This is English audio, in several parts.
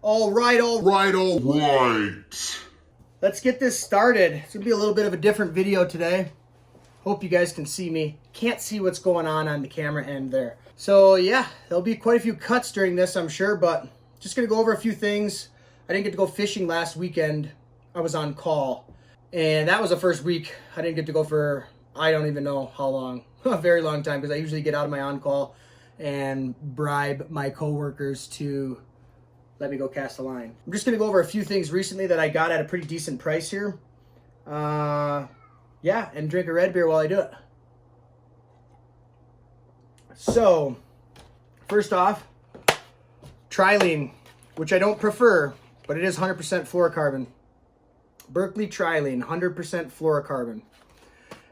All right. Let's get this started. It's gonna be a little bit of a different video today. Hope you guys can see me. Can't see what's going on the camera end there. So yeah, there'll be quite a few cuts during this, I'm sure, but just gonna go over a few things. I didn't get to go fishing last weekend. I was on call, and that was the first week I didn't get to go for, I don't even know how long, a very long time, because I usually get out of my on-call and bribe my coworkers to let me go cast a line. I'm just gonna go over a few things recently that I got at a pretty decent price here. Yeah, and drink a red beer while I do it. So, first off, Trilene, which I don't prefer, but it is 100% fluorocarbon. Berkley Trilene, 100% fluorocarbon.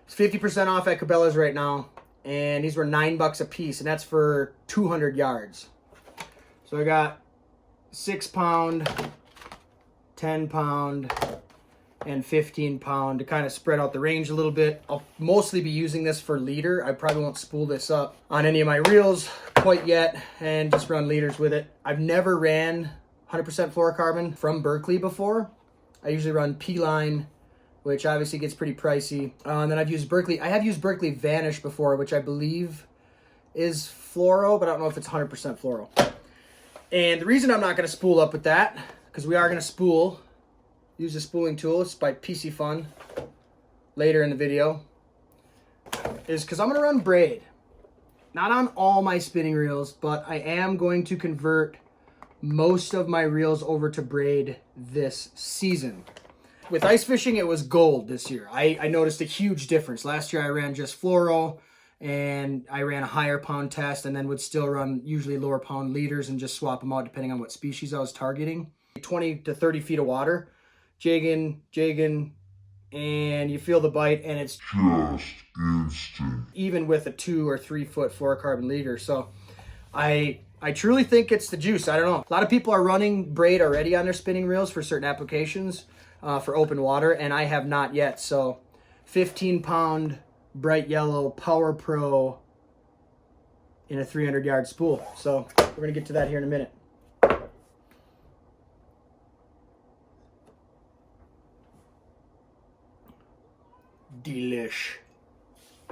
It's 50% off at Cabela's right now, and these were $9 a piece, and that's for 200 yards. So I got 6 pound, 10 pound, and 15 pound to kind of spread out the range a little bit. I'll mostly be using this for leader. I probably won't spool this up on any of my reels quite yet and just run leaders with it. I've never ran 100% fluorocarbon from Berkley before. I usually run P-line, which obviously gets pretty pricey. And then I've used Berkley. I have used Berkley Vanish before, which I believe is fluoro, but I don't know if it's 100% fluoro. And the reason I'm not going to spool up with that, because we are going to spool, use the spooling tool, it's by PC Fun, later in the video, is because I'm going to run braid. Not on all my spinning reels, but I am going to convert most of my reels over to braid this season. With ice fishing, it was gold this year. I noticed a huge difference. Last year I ran just fluoro, and I ran a higher pound test, and then would still run usually lower pound leaders and just swap them out depending on what species I was targeting. 20 to 30 feet of water, jigging, and you feel the bite, and it's just instant. Even with a 2 or 3 foot fluorocarbon leader. So I truly think it's the juice. I don't know. A lot of people are running braid already on their spinning reels for certain applications for open water, and I have not yet. So 15 pound bright yellow Power Pro in a 300 yard spool. So we're gonna get to that here in a minute. Delish.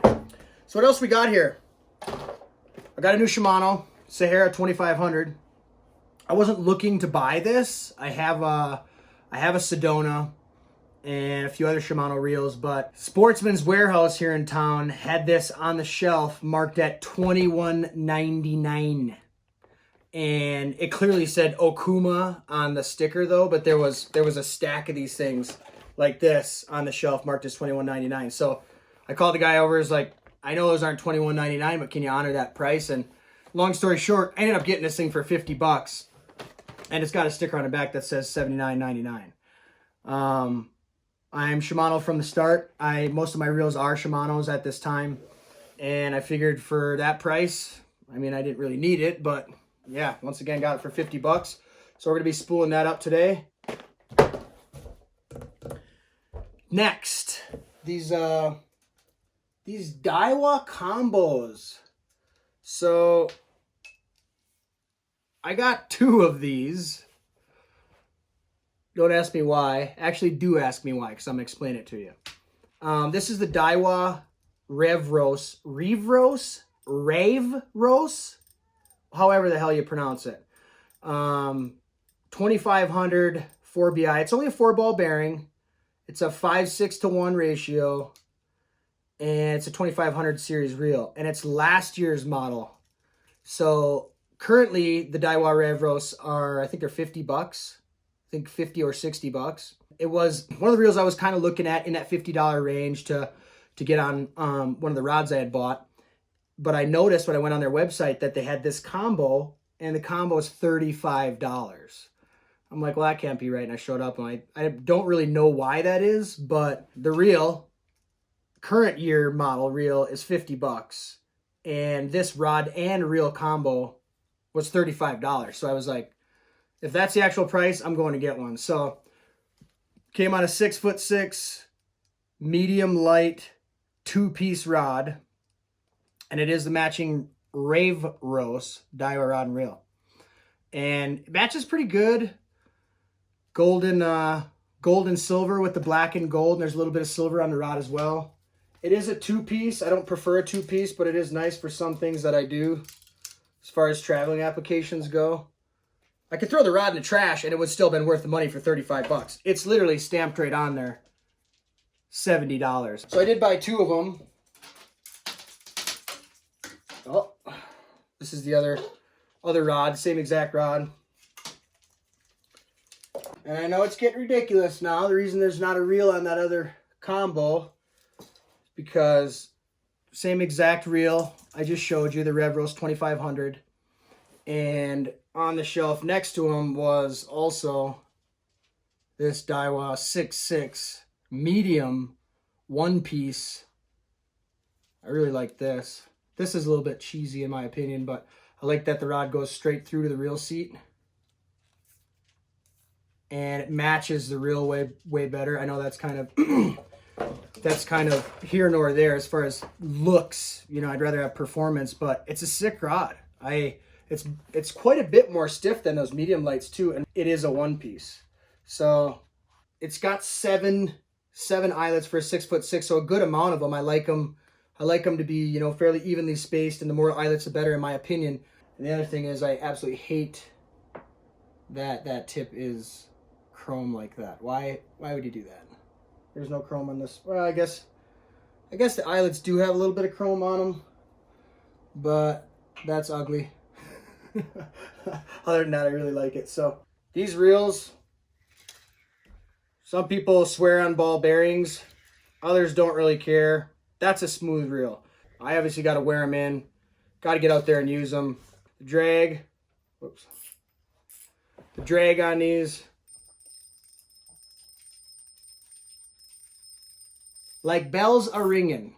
So what else we got here? I got a new Shimano Sahara 2500. I wasn't looking to buy this. I have a Sedona and a few other Shimano reels, but Sportsman's Warehouse here in town had this on the shelf marked at $21.99, and it clearly said Okuma on the sticker though, but there was a stack of these things like this on the shelf marked as $21.99. So I called the guy over. He's like, I know those aren't $21.99, but can you honor that price? And long story short, I ended up getting this thing for $50, and it's got a sticker on the back that says $79.99. I'm Shimano from the start. Most of my reels are Shimanos at this time, and I figured for that price, I mean, I didn't really need it, but yeah, once again, got it for $50. So we're gonna be spooling that up today. Next, these Daiwa combos. So I got 2 of these. Don't ask me why. Actually, do ask me why, because I'm going to explain it to you. This is the Daiwa Revros, however the hell you pronounce it. 2500 4BI. It's only a 4-ball bearing. It's a 5:6 to 1 ratio, and it's a 2500 series reel, and it's last year's model. So currently, the Daiwa Revros are, I think they're $50. I think 50 or $60. It was one of the reels I was kind of looking at in that $50 range to get on one of the rods I had bought. But I noticed when I went on their website that they had this combo, and the combo is $35. I'm like, well, that can't be right. And I showed up, and I don't really know why that is, but the reel, current year model reel, is $50. And this rod and reel combo was $35. So I was like, if that's the actual price, I'm going to get one. So came on a 6'6", medium light, 2-piece rod, and it is the matching Rave Rose Daiwa rod and reel. And it matches pretty good. gold and silver with the black and gold. And there's a little bit of silver on the rod as well. It is a two-piece. I don't prefer a two-piece, but it is nice for some things that I do as far as traveling applications go. I could throw the rod in the trash and it would still been worth the money for 35 bucks. It's literally stamped right on there. $70. So I did buy 2 of them. Oh, this is the other rod, same exact rod. And I know it's getting ridiculous now. The reason there's not a reel on that other combo is because same exact reel I just showed you, the Revros 2500. And on the shelf next to them was also this Daiwa 6.6 medium one-piece. I really like this. This is a little bit cheesy in my opinion, but I like that the rod goes straight through to the reel seat. And it matches the reel way better. I know that's kind of here nor there as far as looks. You know, I'd rather have performance, but it's a sick rod. It's quite a bit more stiff than those medium lights too, and it is a one piece. So it's got seven eyelets for a 6'6", so a good amount of them. I like them to be, you know, fairly evenly spaced, and the more eyelets the better in my opinion. And the other thing is I absolutely hate that tip is chrome like that. Why would you do that? There's no chrome on this. Well, I guess the eyelets do have a little bit of chrome on them, but that's ugly. Other than that, I really like it. So these reels, some people swear on ball bearings, others don't really care. That's a smooth reel. I obviously got to wear them in, got to get out there and use them. The drag on these, like bells a ringing.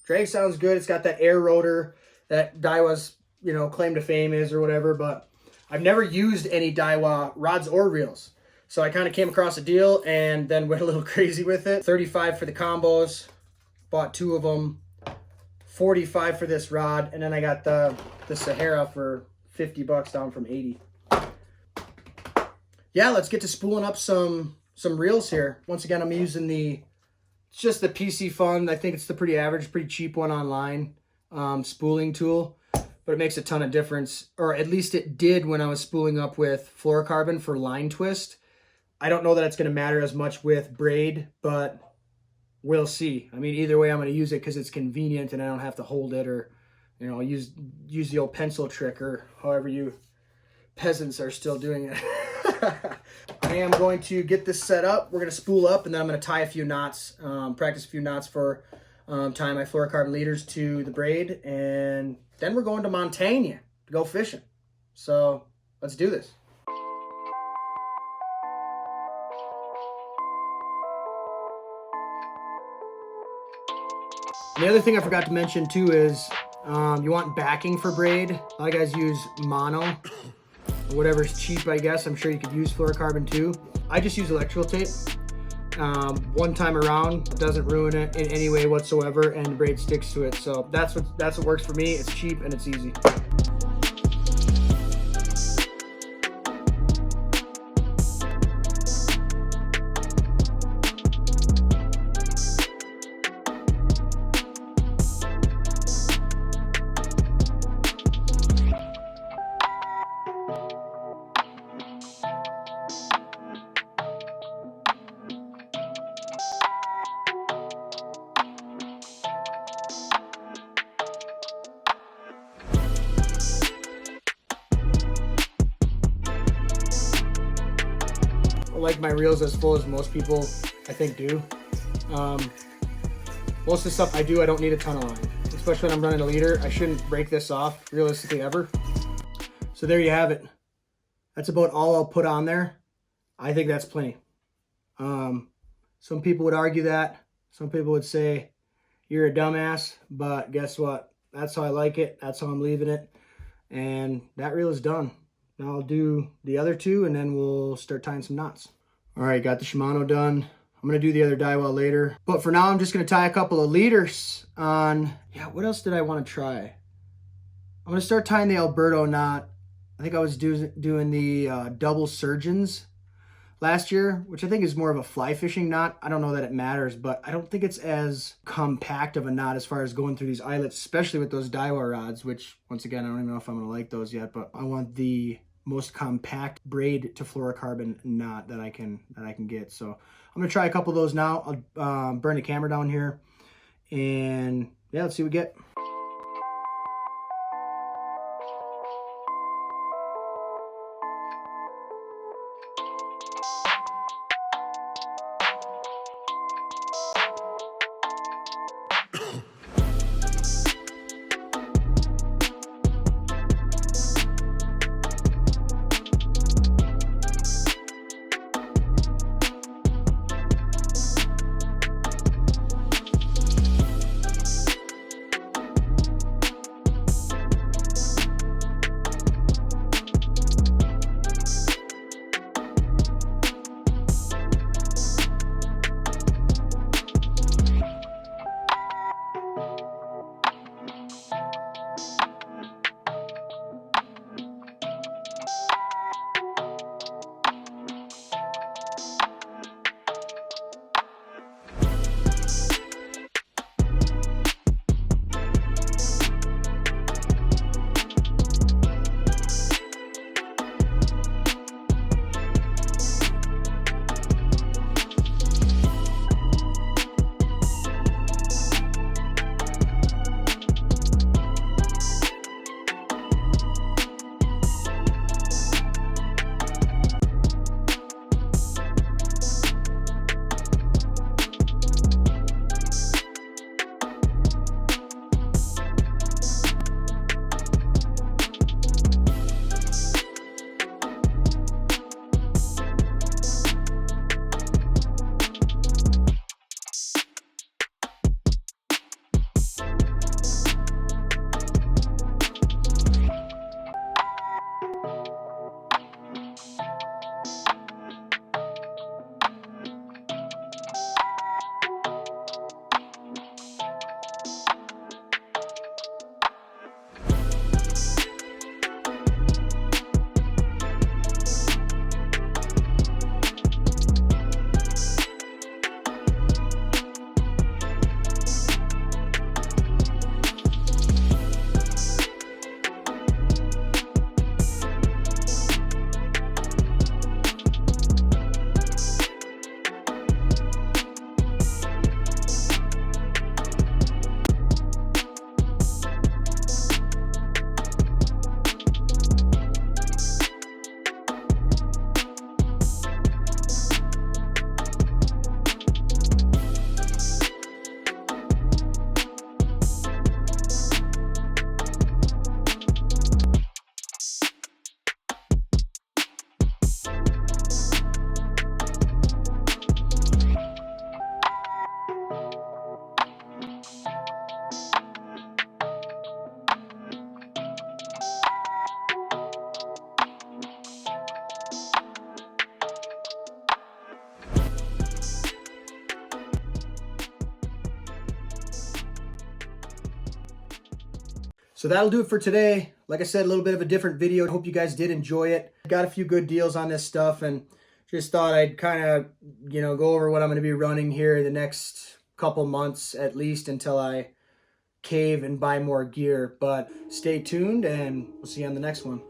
Drag sounds good. It's got that air rotor that Daiwa's, you know, claim to fame is or whatever, but I've never used any Daiwa rods or reels. So I kind of came across a deal and then went a little crazy with it. $35 for the combos, bought 2 of them, $45 for this rod, and then I got the Sahara for $50 down from $80. Yeah, let's get to spooling up some reels here. Once again, I'm using it's just the PC Fun. I think it's the pretty average, pretty cheap one online spooling tool, but it makes a ton of difference, or at least it did when I was spooling up with fluorocarbon for line twist. I don't know that it's going to matter as much with braid, but we'll see. I mean, either way, I'm going to use it because it's convenient and I don't have to hold it, or, you know, use the old pencil trick, or however you peasants are still doing it. I am going to get this set up. We're going to spool up, and then I'm going to tie a few knots, practice a few knots for tying my fluorocarbon leaders to the braid, and then we're going to Montana to go fishing. So let's do this. And the other thing I forgot to mention too is you want backing for braid. A lot of guys use mono, or whatever's cheap, I guess. I'm sure you could use fluorocarbon too. I just use electrical tape. One time around, it doesn't ruin it in any way whatsoever, and the braid sticks to it. So that's what works for me. It's cheap and it's easy. I like my reels as full as most people, I think, do. Most of the stuff I do, I don't need a ton of line, especially when I'm running a leader. I shouldn't break this off realistically ever. So there you have it. That's about all I'll put on there. I think that's plenty. Some people would argue that. Some people would say you're a dumbass, but guess what? That's how I like it. That's how I'm leaving it. And that reel is done. Now I'll do the other 2, and then we'll start tying some knots. All right, got the Shimano done. I'm going to do the other Daiwa later. But for now, I'm just going to tie a couple of leaders on... Yeah, what else did I want to try? I'm going to start tying the Alberto knot I think I was doing the double surgeons last year, which I think is more of a fly fishing knot. I don't know that it matters, but I don't think it's as compact of a knot as far as going through these eyelets, especially with those Daiwa rods, which once again, I don't even know if I'm gonna like those yet, but I want the most compact braid to fluorocarbon knot that I can get. So I'm gonna try a couple of those now. I'll burn the camera down here, and yeah, let's see what we get. So that'll do it for today. Like I said, a little bit of a different video. I hope you guys did enjoy it. Got a few good deals on this stuff, and just thought I'd kind of, go over what I'm going to be running here the next couple months, at least until I cave and buy more gear. But stay tuned, and we'll see you on the next one.